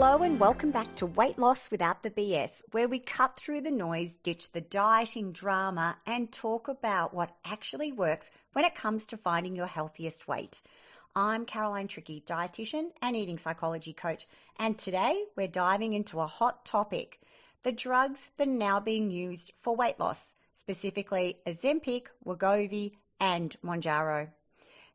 Hello and welcome back to Weight Loss Without the BS, where we cut through the noise, ditch the dieting drama, and talk about what actually works when it comes to finding your healthiest weight. I'm Caroline Trickey, dietitian and eating psychology coach, and today we're diving into a hot topic, the drugs that are now being used for weight loss, specifically Ozempic, Wegovy, and Mounjaro.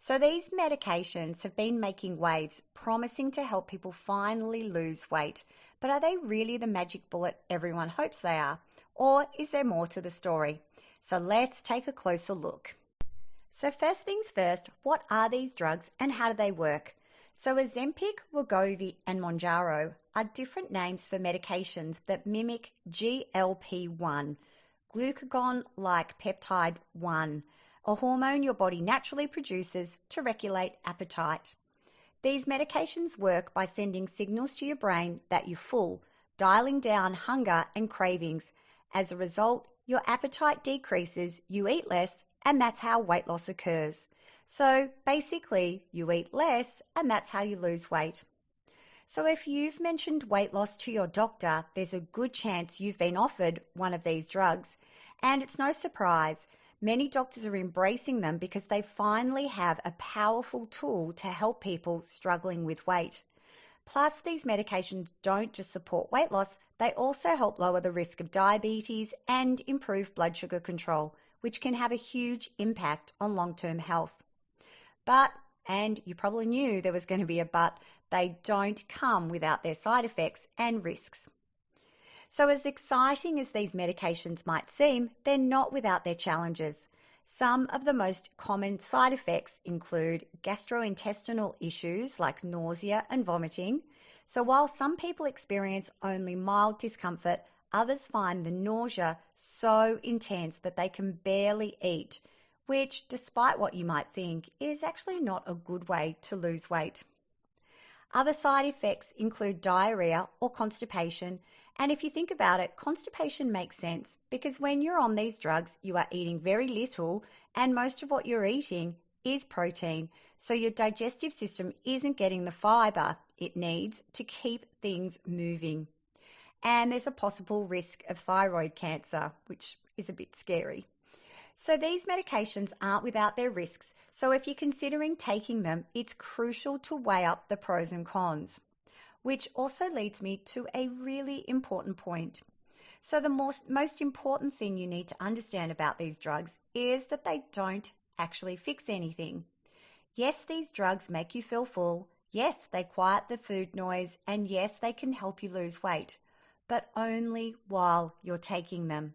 So these medications have been making waves, promising to help people finally lose weight. But are they really the magic bullet everyone hopes they are? Or is there more to the story? So let's take a closer look. So first things first, what are these drugs and how do they work? So Ozempic, Wegovy, and Mounjaro are different names for medications that mimic GLP-1, glucagon-like peptide 1, a hormone your body naturally produces to regulate appetite. These medications work by sending signals to your brain that you're full, dialing down hunger and cravings. As a result, your appetite decreases, you eat less, and that's how weight loss occurs. So basically, you eat less, and that's how you lose weight. So if you've mentioned weight loss to your doctor, there's a good chance you've been offered one of these drugs. And it's no surprise. Many doctors are embracing them because they finally have a powerful tool to help people struggling with weight. Plus, these medications don't just support weight loss, they also help lower the risk of diabetes and improve blood sugar control, which can have a huge impact on long-term health. But, and you probably knew there was going to be a but, they don't come without their side effects and risks. So as exciting as these medications might seem, they're not without their challenges. Some of the most common side effects include gastrointestinal issues like nausea and vomiting. So while some people experience only mild discomfort, others find the nausea so intense that they can barely eat, which, despite what you might think, is actually not a good way to lose weight. Other side effects include diarrhea or constipation. And if you think about it, constipation makes sense because when you're on these drugs, you are eating very little and most of what you're eating is protein. So your digestive system isn't getting the fiber it needs to keep things moving. And there's a possible risk of thyroid cancer, which is a bit scary. So these medications aren't without their risks. So if you're considering taking them, it's crucial to weigh up the pros and cons. Which also leads me to a really important point. So the most important thing you need to understand about these drugs is that they don't actually fix anything. Yes, these drugs make you feel full. Yes, they quiet the food noise. And yes, they can help you lose weight, but only while you're taking them.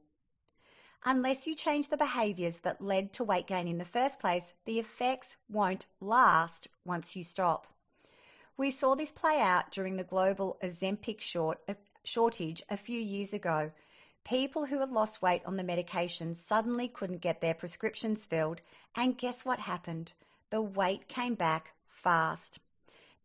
Unless you change the behaviors that led to weight gain in the first place, the effects won't last once you stop. We saw this play out during the global Ozempic shortage a few years ago. People who had lost weight on the medications suddenly couldn't get their prescriptions filled, and guess what happened? The weight came back fast.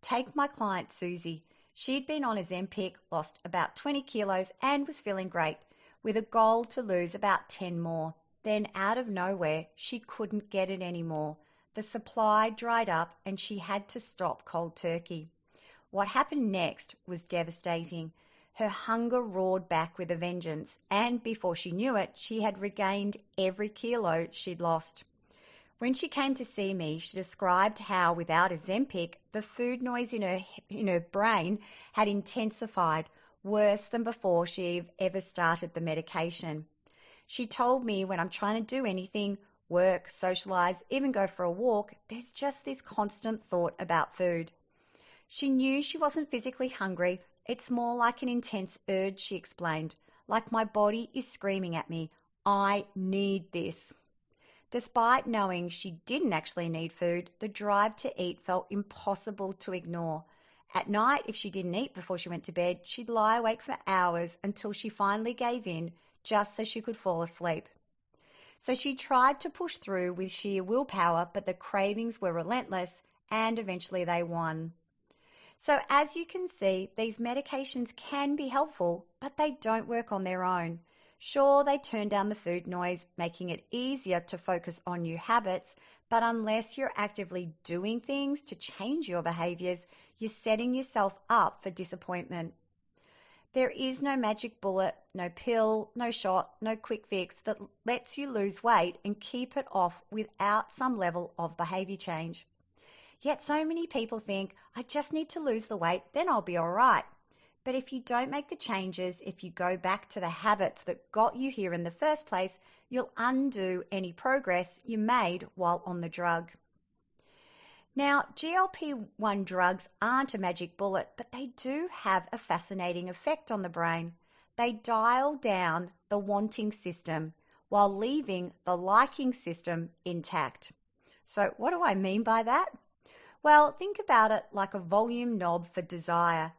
Take my client Susie. She'd been on Ozempic, lost about 20 kilos, and was feeling great, with a goal to lose about 10 more. Then out of nowhere, she couldn't get it anymore. The supply dried up and she had to stop cold turkey. What happened next was devastating. Her hunger roared back with a vengeance, and before she knew it, she had regained every kilo she'd lost. When she came to see me, she described how without Ozempic, the food noise in her brain had intensified, worse than before she ever started the medication. She told me when I'm trying to do anything, work, socialize, even go for a walk, there's just this constant thought about food. She knew she wasn't physically hungry. It's more like an intense urge, she explained. Like my body is screaming at me, I need this. Despite knowing she didn't actually need food, the drive to eat felt impossible to ignore. At night, if she didn't eat before she went to bed, she'd lie awake for hours until she finally gave in, just so she could fall asleep. So she tried to push through with sheer willpower, but the cravings were relentless and eventually they won. So as you can see, these medications can be helpful, but they don't work on their own. Sure, they turn down the food noise, making it easier to focus on new habits, but unless you're actively doing things to change your behaviors, you're setting yourself up for disappointment. There is no magic bullet, no pill, no shot, no quick fix that lets you lose weight and keep it off without some level of behaviour change. Yet so many people think, I just need to lose the weight, then I'll be all right. But if you don't make the changes, if you go back to the habits that got you here in the first place, you'll undo any progress you made while on the drug. Now, GLP-1 drugs aren't a magic bullet, but they do have a fascinating effect on the brain. They dial down the wanting system while leaving the liking system intact. So what do I mean by that? Well, think about it like a volume knob for desire.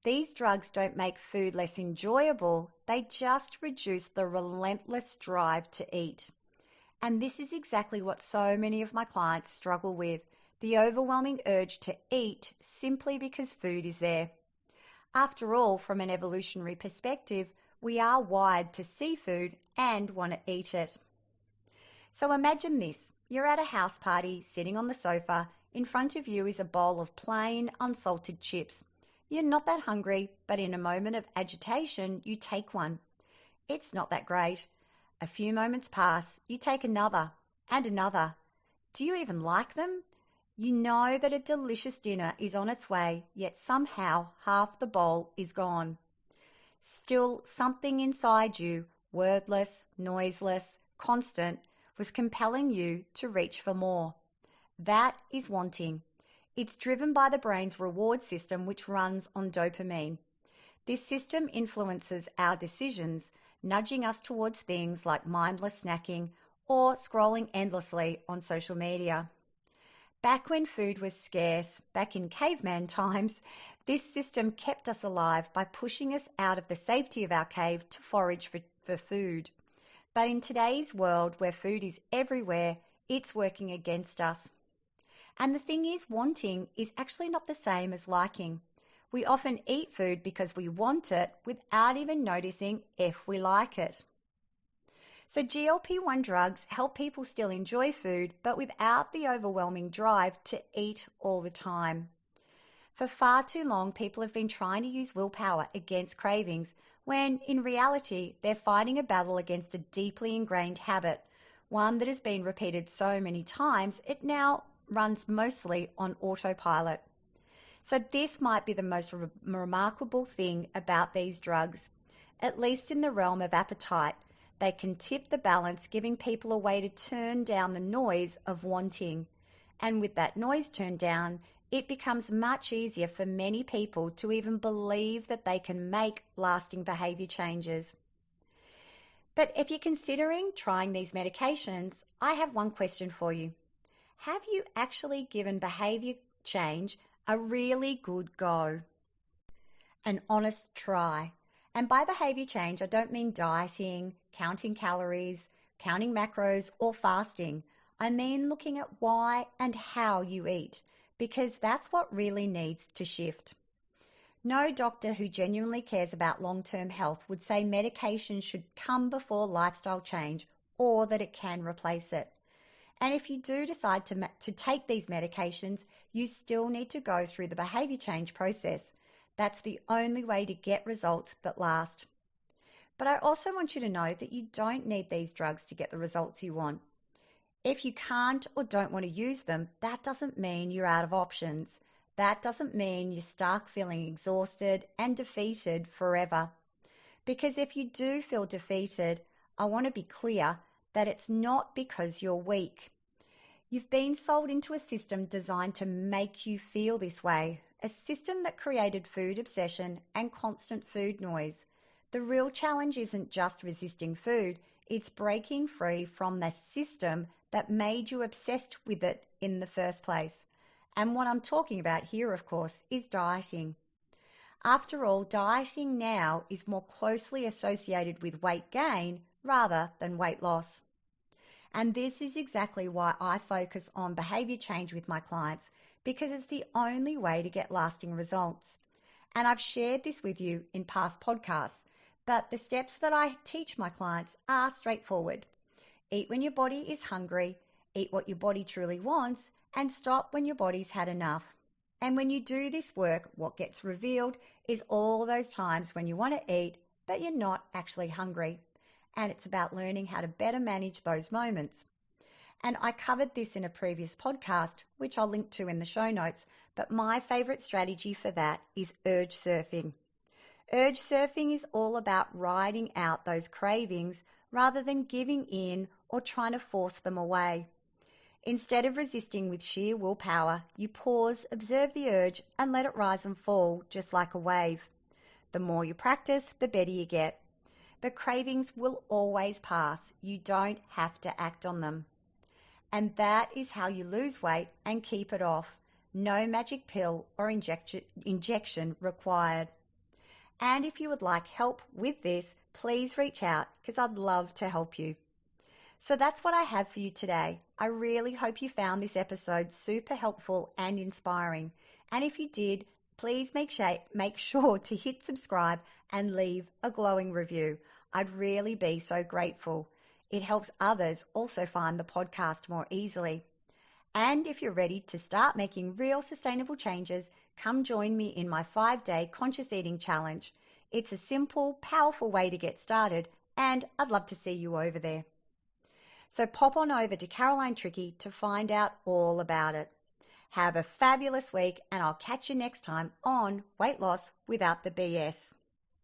These drugs don't make food less enjoyable, they just reduce the relentless drive to eat. And this is exactly what so many of my clients struggle with, the overwhelming urge to eat simply because food is there. After all, from an evolutionary perspective, we are wired to see food and want to eat it. So imagine this, you're at a house party, sitting on the sofa, in front of you is a bowl of plain, unsalted chips. You're not that hungry, but in a moment of agitation, you take one. It's not that great. A few moments pass, you take another and another. Do you even like them? You know that a delicious dinner is on its way, yet somehow half the bowl is gone. Still, something inside you, wordless, noiseless, constant, was compelling you to reach for more. That is wanting. It's driven by the brain's reward system, which runs on dopamine. This system influences our decisions, nudging us towards things like mindless snacking or scrolling endlessly on social media. Back when food was scarce, back in caveman times, this system kept us alive by pushing us out of the safety of our cave to forage for food. But in today's world, where food is everywhere, it's working against us. And the thing is, wanting is actually not the same as liking. We often eat food because we want it without even noticing if we like it. So GLP-1 drugs help people still enjoy food, but without the overwhelming drive to eat all the time. For far too long, people have been trying to use willpower against cravings, when in reality, they're fighting a battle against a deeply ingrained habit, one that has been repeated so many times, it now runs mostly on autopilot. So this might be the most remarkable thing about these drugs, at least in the realm of appetite. They can tip the balance, giving people a way to turn down the noise of wanting. And with that noise turned down, it becomes much easier for many people to even believe that they can make lasting behaviour changes. But if you're considering trying these medications, I have one question for you. Have you actually given behaviour change a really good go? An honest try. And by behaviour change, I don't mean dieting, counting calories, counting macros, or fasting. I mean looking at why and how you eat, because that's what really needs to shift. No doctor who genuinely cares about long-term health would say medication should come before lifestyle change, or that it can replace it. And if you do decide to take these medications, you still need to go through the behaviour change process. That's the only way to get results that last. But I also want you to know that you don't need these drugs to get the results you want. If you can't or don't want to use them, that doesn't mean you're out of options. That doesn't mean you're stuck feeling exhausted and defeated forever. Because if you do feel defeated, I want to be clear that it's not because you're weak. You've been sold into a system designed to make you feel this way, a system that created food obsession and constant food noise. The real challenge isn't just resisting food, it's breaking free from the system that made you obsessed with it in the first place. And what I'm talking about here, of course, is dieting. After all, dieting now is more closely associated with weight gain rather than weight loss. And this is exactly why I focus on behaviour change with my clients, because it's the only way to get lasting results. And I've shared this with you in past podcasts, but the steps that I teach my clients are straightforward. Eat when your body is hungry, eat what your body truly wants, and stop when your body's had enough. And when you do this work, what gets revealed is all those times when you want to eat, but you're not actually hungry. And it's about learning how to better manage those moments. And I covered this in a previous podcast, which I'll link to in the show notes, but my favorite strategy for that is urge surfing. Urge surfing is all about riding out those cravings rather than giving in or trying to force them away. Instead of resisting with sheer willpower, you pause, observe the urge, and let it rise and fall just like a wave. The more you practice, the better you get. But cravings will always pass. You don't have to act on them. And that is how you lose weight and keep it off. No magic pill or injection required. And if you would like help with this, please reach out because I'd love to help you. So that's what I have for you today. I really hope you found this episode super helpful and inspiring. And if you did, please make sure to hit subscribe and leave a glowing review. I'd really be so grateful. It helps others also find the podcast more easily. And if you're ready to start making real sustainable changes, come join me in my 5-day conscious eating challenge. It's a simple, powerful way to get started, and I'd love to see you over there. So pop on over to Caroline Trickey to find out all about it. Have a fabulous week, and I'll catch you next time on Weight Loss Without the BS.